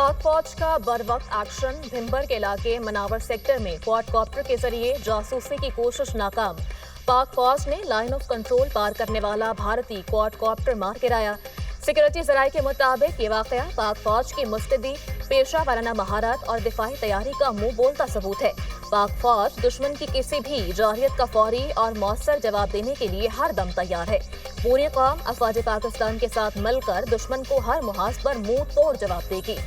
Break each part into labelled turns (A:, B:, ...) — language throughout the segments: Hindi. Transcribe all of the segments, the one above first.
A: पाक फौज का बरवक्त एक्शन। भिम्बर के इलाके मनावर सेक्टर में क्वाडकॉप्टर के जरिए जासूसी की कोशिश नाकाम। पाक फौज ने लाइन ऑफ कंट्रोल पार करने वाला भारतीय क्वाडकॉप्टर मार गिराया। सिक्योरिटी जराये के मुताबिक ये वाकया पाक फौज की मुस्तैदी, पेशा वाराना महारत और दिफाई तैयारी का मुंह बोलता सबूत है। पाक फौज दुश्मन की किसी भी जारियत का फौरी और मौसर जवाब देने के लिए हर दम तैयार है। पूरी कौम अफवाज पाकिस्तान के साथ मिलकर दुश्मन को हर मुहाज पर मुंह तोड़ जवाब देगी।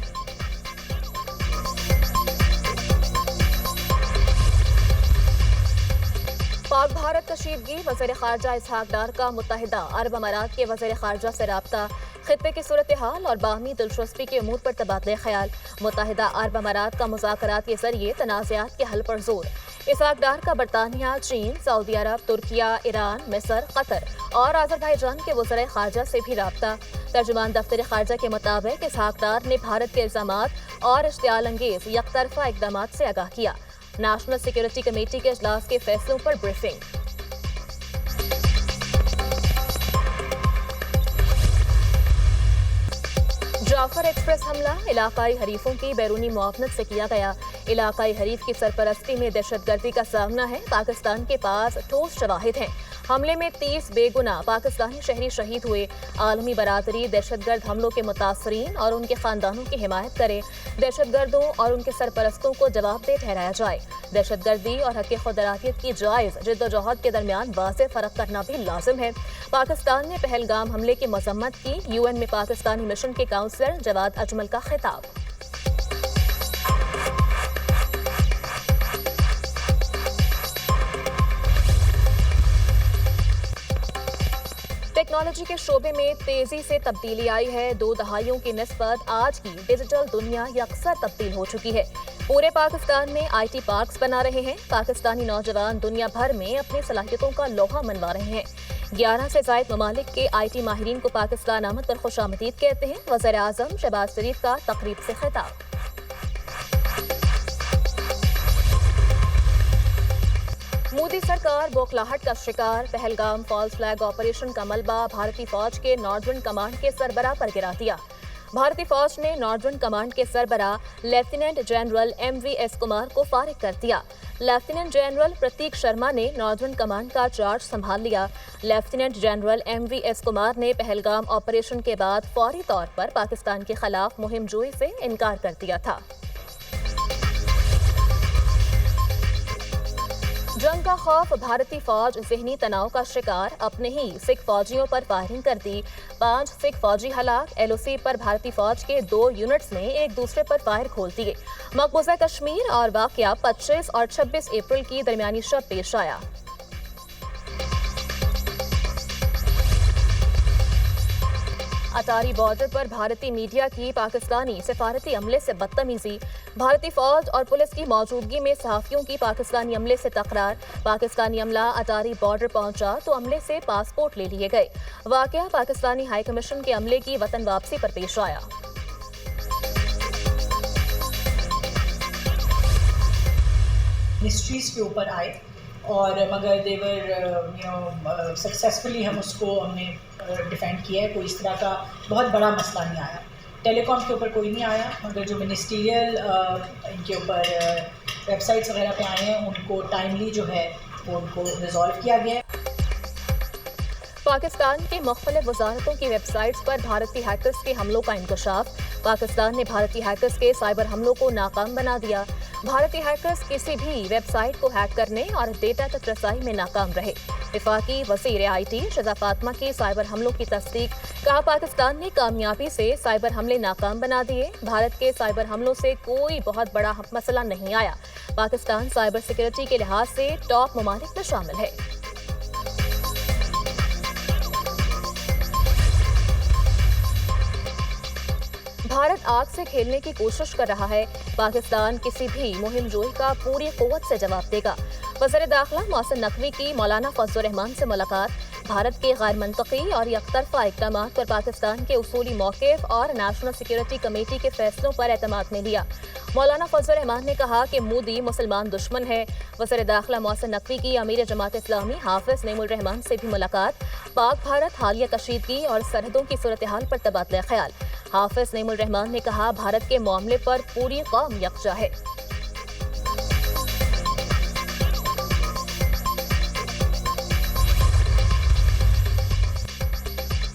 A: पाक भारत कशीदगी। वज़ीर ख़ारजा इसहाक डार का मुत्तहिदा अरब अमारात के वज़ीर ख़ारजा से राब्ता। खित्ते की सूरत हाल और बाहमी दिलचस्पी के उमूर पर तबादले ख्याल। मुत्तहिदा अरब अमारात का मुज़ाकरात के जरिए तनाज़ात के हल पर जोर। इसहाक डार का बरतानिया, चीन, सऊदी अरब, तुर्किया, ईरान, मिस्र, कतर और अज़रबैजान के वज़ीर ख़ारजा से भी राब्ता। तर्जुमान दफ्तर ख़ारजा के मुताबिक इसहाक डार ने भारत के इल्ज़ामात और इश्तियाल अंगेज़ यकतरफा इक़दामात से आगाह किया। नेशनल सिक्योरिटी कमेटी के इजलास के फैसलों पर ब्रीफिंग। जाफर एक्सप्रेस हमला। इलाकाई हरीफों की बैरूनी मुआवनत से किया गया। इलाकाई हरीफ की सरपरस्ती में दहशतगर्दी का सामना है। पाकिस्तान के पास ठोस शवाहिद हैं। हमले में 30 बेगुनाह पाकिस्तानी शहरी शहीद हुए। आलमी बरादरी दहशतगर्द हमलों के मुतासरीन और उनके खानदानों की हिमायत करे। दहशतगर्दों और उनके सरपरस्तों को जवाबदेह ठहराया जाए। दहशतगर्दी और हक़ खुदरातियत की जायज़ जिद्दोजहद के दरमियान वाज़ेह फ़र्क करना भी लाजिम है। पाकिस्तान ने पहलगाम हमले की मज़म्मत की। UN में पाकिस्तानी मिशन के काउंसलर जवाद अजमल का खिताब। टेक्नोलॉजी के शोबे में तेजी से तब्दीली आई है। 2 दहाइयों की निस्बत आज की डिजिटल दुनिया यकसर तब्दील हो चुकी है। पूरे पाकिस्तान में IT पार्क्स बना रहे हैं। पाकिस्तानी नौजवान दुनिया भर में अपनी सलाहियतों का लोहा मनवा रहे हैं। 11 से ज़ायद ममालिक के IT माहिरीन को पाकिस्तान आमद पर खुशामदीद कहते हैं। वज़ीर आज़म शहबाज शरीफ का तकरीब से खिताब। मोदी सरकार बौखलाहट का शिकार। पहलगाम फॉल्स फ्लैग ऑपरेशन का मलबा भारतीय फौज के नॉर्दर्न कमांड के सरबराह पर गिरा दिया। भारतीय फौज ने नॉर्दर्न कमांड के सरबराह लेफ्टिनेंट जनरल MVS कुमार को फारिग कर दिया। लेफ्टिनेंट जनरल प्रतीक शर्मा ने नॉर्दर्न कमांड का चार्ज संभाल लिया। लेफ्टिनेंट जनरल MVS कुमार ने पहलगाम ऑपरेशन के बाद फौरी तौर पर पाकिस्तान के खिलाफ मुहिम जोई से इनकार कर दिया था। जंग का खौफ। भारतीय फौज ज़हनी तनाव का शिकार। अपने ही सिख फौजियों पर फायरिंग कर दी। 5 सिख फौजी हलाक। LOC पर भारतीय फौज के 2 यूनिट्स ने एक दूसरे पर फायर खोल दिए। मकबूजा कश्मीर और वाकया 25 और 26 अप्रैल की दरमियानी शब पेश आया। अटारी बॉर्डर पर भारतीय मीडिया की पाकिस्तानी सिफारती अमले से बदतमीजी। भारतीय फौज और पुलिस की मौजूदगी में सहाफ़ियों की पाकिस्तानी अमले से तकरार। पाकिस्तानी अमला अटारी बॉर्डर पहुंचा तो अमले से पासपोर्ट ले लिए गए। वाकया पाकिस्तानी हाई कमीशन के अमले की वतन वापसी पर पेश आया।
B: मिस्ट्रीज के ऊपर आए और मगर देवर सक्सेसफुली हम उसको हमने डिफेंड किया है। कोई इस तरह का बहुत बड़ा मसला नहीं आया। टेलीकॉम के ऊपर कोई नहीं आया, मगर जो मिनिस्ट्रियल इनके ऊपर वेबसाइट्स वगैरह पे आए हैं उनको टाइमली जो है वो उनको रिजॉल्व किया गया है।
A: पाकिस्तान के मुख्तलिफ वजारतों की वेबसाइट्स पर भारतीय हैकर्स के हमलों का इंकशाफ। पाकिस्तान ने भारतीय हैकर्स के साइबर हमलों को नाकाम बना दिया। भारतीय हैकर्स किसी भी वेबसाइट को हैक करने और डेटा तक रसाई में नाकाम रहे। वफाकी वज़ीर IT शज़ा फातिमा की साइबर हमलों की तस्दीक। कहा, पाकिस्तान ने कामयाबी से साइबर हमले नाकाम बना दिए। भारत के साइबर हमलों से कोई बहुत बड़ा मसला नहीं आया। पाकिस्तान साइबर सिक्योरिटी के लिहाज से टॉप ममालिक में शामिल है। भारत आग से खेलने की कोशिश कर रहा है। पाकिस्तान किसी भी मुहिम जोई का पूरी कुव्वत से जवाब देगा। वज़ीर दाखिला मोहसिन नकवी की मौलाना फजलुर रहमान से मुलाकात। भारत के गैर मंतकी और यकतरफा इक़दामात पर पाकिस्तान के उसूली मौक़िफ़ और नेशनल सिक्योरिटी कमेटी के फैसलों पर एतमाद में लिया। मौलाना फजलुर रहमान ने कहा कि मोदी मुसलमान दुश्मन है। वज़ीर दाखिला मोहसिन नकवी की अमीर जमात इस्लामी हाफिज नईमुर रहमान से भी मुलाकात। पाक भारत हालिया कशीदगी और सरहदों की सूरत हाल पर तबादला ख्याल। हाफिज नईमुल रहमान ने कहा, भारत के मामले पर पूरी कौम यकजा है।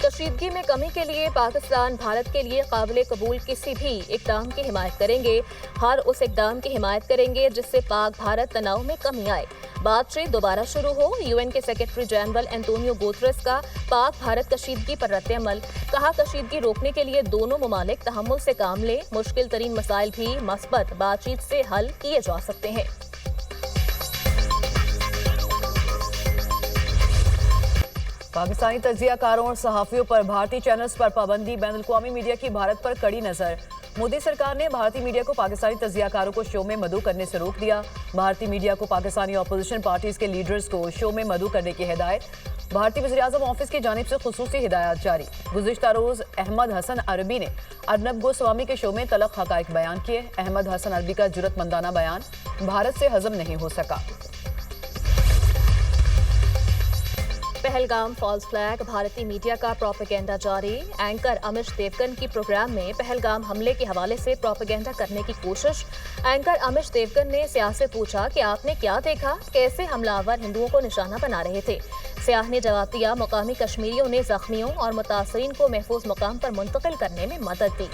A: कशीदगी में कमी के लिए पाकिस्तान भारत के लिए काबिल कबूल किसी भी इकदाम की हिमायत करेंगे। हर उस इकदाम की हिमायत करेंगे जिससे पाक भारत तनाव में कमी आए। बातचीत दोबारा शुरू हो। यूएन के सेक्रेटरी जनरल एंटोनियो गुतेरेस का पाक भारत कशीदगी पर रद्द-ए-अमल। कहा, कशीदगी रोकने के लिए दोनों ममालिक तहम्मुल से काम लें। मुश्किल तरीन मसाइल भी मस्बत बातचीत से हल किए जा सकते हैं।
C: पाकिस्तानी तज्जियाकारों और सहाफ़ियों पर भारतीय चैनल्स पर पाबंदी। बैनुल-अक़वामी मीडिया की भारत पर कड़ी नजर। मोदी सरकार ने भारतीय मीडिया को पाकिस्तानी तज्जियाकारों को शो में मदऊ करने से रोक दिया। भारतीय मीडिया को पाकिस्तानी अपोजिशन पार्टीज के लीडर्स को शो में मदऊ करने की हिदायत। भारतीय वज़ीर-ए-आज़म ऑफिस की जानिब से खुसूसी हिदायत जारी। गुज़िश्ता रोज अहमद हसन अरबी ने अर्नब गोस्वामी के शो में तलख हक़ाइक़ बयान किए। अहमद हसन अरबी का जुर्रतमंदाना बयान भारत से हजम नहीं हो सका।
A: पहलगाम फॉल्स फ्लैग, भारतीय मीडिया का प्रोपेगेंडा जारी। एंकर अमिश देवगन की प्रोग्राम में पहलगाम हमले के हवाले से प्रोपेगेंडा करने की कोशिश। एंकर अमिश देवगन ने सियाह से पूछा कि आपने क्या देखा, कैसे हमलावर हिंदुओं को निशाना बना रहे थे। सियाह ने जवाब दिया, मुकामी कश्मीरियों ने जख्मियों और मुतासरीन को महफूज मुकाम पर मुंतकिल करने में मदद दी।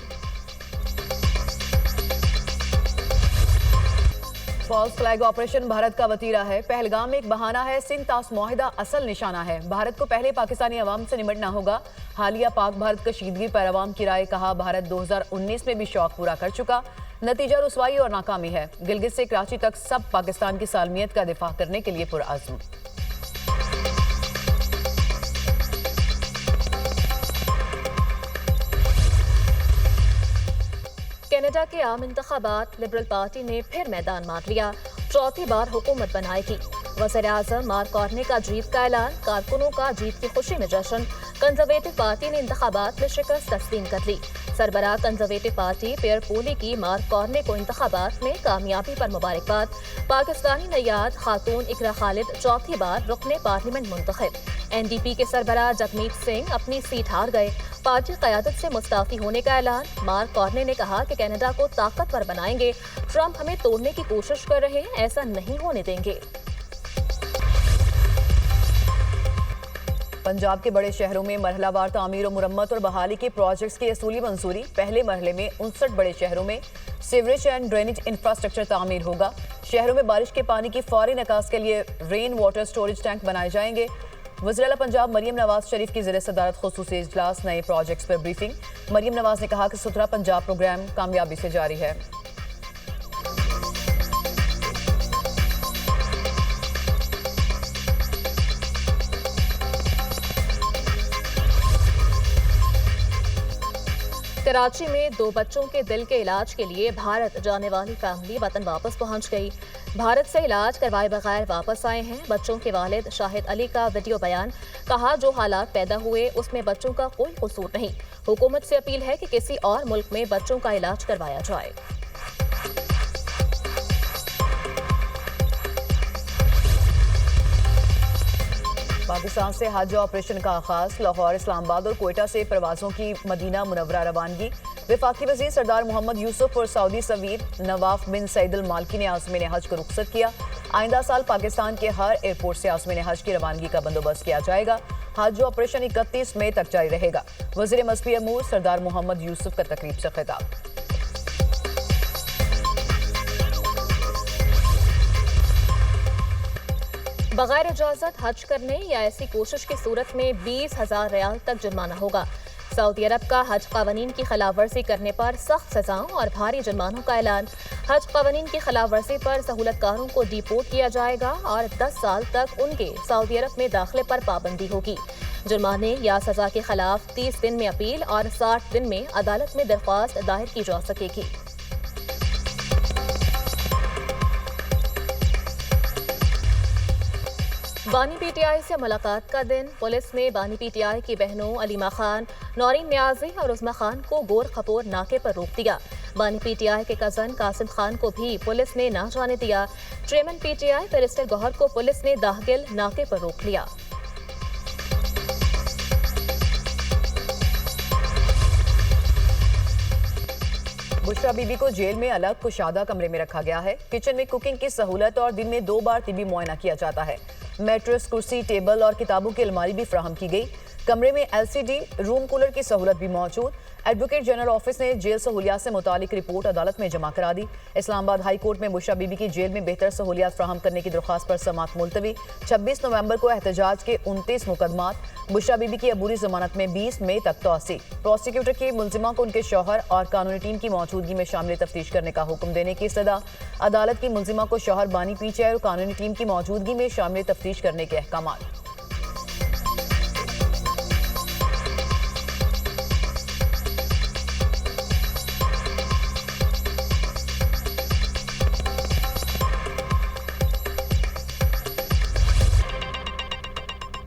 C: फॉल्स फ्लैग ऑपरेशन भारत का वतीरा है। पहलगाम में एक बहाना है, सिंध तास मुआहिदा असल निशाना है। भारत को पहले पाकिस्तानी अवाम से निपटना होगा। हालिया पाक भारत कशीदगी पर अवाम की राय। कहा, भारत 2019 में भी शौक पूरा कर चुका। नतीजा रुसवाई और नाकामी है। गिलगित से कराची तक सब पाकिस्तान की सालमियत का दिफा करने के लिए पुरअज़्म।
A: कनाडा के आम इंतखाबात, लिबरल पार्टी ने फिर मैदान मार लिया। चौथी बार हुकूमत बनाएगी। वज़ीर-ए-आज़म मार्क कार्ने का जीत का ऐलान। कारकुनों का जीत की खुशी में जश्न। कंजर्वेटिव पार्टी ने इंतखाबात में शिकस्त तस्लीम कर ली। सरबराह कंजर्वेटिव पार्टी पियर पोली की मार्क कार्ने को इंतखाबात में कामयाबी पर मुबारकबाद। पाकिस्तानी नैयाद खातून इकरा खालिद चौथी बार रुकने पार्लियामेंट मुंतखब। एनडीपी के सरबराह जगमीत सिंह अपनी सीट हार गए। पार्टी क़यादत से मुस्ताफी होने का ऐलान। मार्क कार्ने ने कहा कि कनाडा को ताकतवर बनाएंगे। ट्रंप हमें तोड़ने की कोशिश कर रहे हैं, ऐसा नहीं होने देंगे।
C: पंजाब के बड़े शहरों में मरहलावार तामीर और मुरम्मत और बहाली के प्रोजेक्ट्स की असूली मंजूरी। पहले मरहले में 59 बड़े शहरों में सीवरेज एंड ड्रेनेज इंफ्रास्ट्रक्चर तामीर होगा। शहरों में बारिश के पानी की फौरी निकास के लिए रेन वाटर स्टोरेज टैंक बनाए जाएंगे। वज़ीर-ए-आला पंजाब मरियम नवाज शरीफ की ज़ेर सदारत खुसूसी इजलास। नए प्रोजेक्ट्स पर ब्रीफिंग। मरियम नवाज ने कहा कि सुथरा पंजाब प्रोग्राम कामयाबी से जारी है।
A: कराची में 2 बच्चों के दिल के इलाज के लिए भारत जाने वाली फैमिली वतन वापस पहुंच गई। भारत से इलाज करवाए बगैर वापस आए हैं बच्चों के वालिद शाहिद अली का वीडियो बयान। कहा, जो हालात पैदा हुए उसमें बच्चों का कोई कसूर नहीं। हुकूमत से अपील है कि किसी और मुल्क में बच्चों का इलाज करवाया जाए।
C: पाकिस्तान से हज ऑपरेशन का आगाज। लाहौर, इस्लामाबाद और कोयटा से परवाजों की मदीना मुनव्वरा रवानगी। वफाकी वज़ीर सरदार मोहम्मद यूसुफ और सऊदी सवीर नवाफ बिन सईद अल मालिकी ने आज़मीन हज को रुखसत किया। आइंदा साल पाकिस्तान के हर एयरपोर्ट से आज़मीन हज की रवानगी का बंदोबस्त किया जाएगा। हज ऑपरेशन 31 मई तक जारी रहेगा। वज़ीर मज़हबी अमूर सरदार मोहम्मद यूसुफ का तकरीब से खिताब।
A: बगैर इजाजत हज करने या ऐसी कोशिश की सूरत में 20,000 रियाल तक जुर्माना होगा। सऊदी अरब का हज कानून की खिलाफ वर्जी करने पर सख्त सजाओं और भारी जुर्मानों का ऐलान। हज कानून की खिलाफ वर्जी पर सहूलतकारों को डिपोर्ट किया जाएगा और 10 साल तक उनके सऊदी अरब में दाखिले पर पाबंदी होगी। जुर्माने या सजा के खिलाफ 30 दिन में अपील और 60 दिन में अदालत में दरख्वास्त दायर की जा सकेगी। बानी पीटीआई से मुलाकात का दिन। पुलिस ने बानी पीटीआई की बहनों अलीमा खान, नौरीन न्याजी और उस्मा खान को गोर खपोर नाके पर रोक दिया। बानी पीटीआई के कजन कासिम खान को भी पुलिस ने ना जाने दिया। चेयरमैन पीटीआई बैरिस्टर गौहर को पुलिस ने दाहगिल नाके पर रोक लिया।
C: बुशरा बीबी को जेल में अलग कुशादा कमरे में रखा गया है। किचन में कुकिंग की सहूलत और दिन में 2 बार तिबी मुआयना किया जाता है। मैट्रेस, कुर्सी, टेबल और किताबों की अलमारी भी फराहम की गई। कमरे में LCD रूम कूलर की सहूलत भी मौजूद। एडवोकेट जनरल ऑफिस ने जेल सहूलियात से मुतालिक रिपोर्ट अदालत में जमा करा दी। इस्लामाबाद हाई कोर्ट में बुशरा बीबी की जेल में बेहतर सहूलियात फराहम करने की दरख्वास्त पर समाअत मुलतवी। 26 नवंबर को एहतजाज के 29 मुकदमात। बुशरा बीबी की अबूरी जमानत में 20 मई तक तोसी। प्रोसिक्यूटर की मुलजिमा को उनके शौहर और कानूनी टीम की मौजूदगी में शामिल तफ्तीश करने का हुक्म देने की इस्तदा। अदालत की मुलजिमा को शौहर बानी पीछे और कानूनी टीम की मौजूदगी में शामिल तफ्तीश करने के अहकामात।